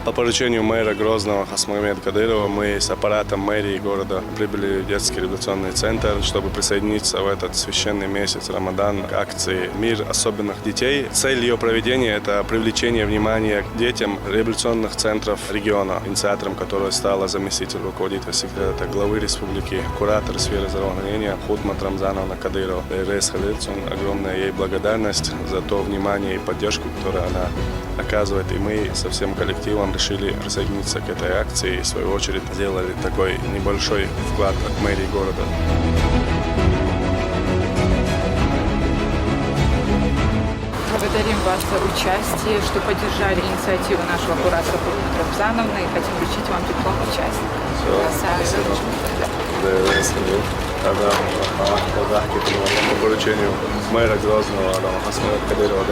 По поручению мэра Грозного Хасмагомеда Кадырова мы с аппаратом мэрии города прибыли в детский реабилитационный центр, чтобы присоединиться в этот священный месяц Рамадан к акции «Мир особенных детей». Цель ее проведения – это привлечение внимания к детям реабилитационных центров региона, инициатором которого стала заместитель руководителя секретариата главы республики, куратор сферы здравоохранения Хутмат Рамзановна Кадырова. Огромная ей благодарность за то внимание и поддержку, которую она оказывает. И мы со всем коллективом решили присоединиться к этой акции и, в свою очередь, сделали такой небольшой вклад от мэрии города. Благодарим вас за участие, что поддержали инициативу нашего куратора Хутмат Рамзановны и хотим вручить вам диплом участника. По поручению мэра Грозного Хасмагомеда Кадырова,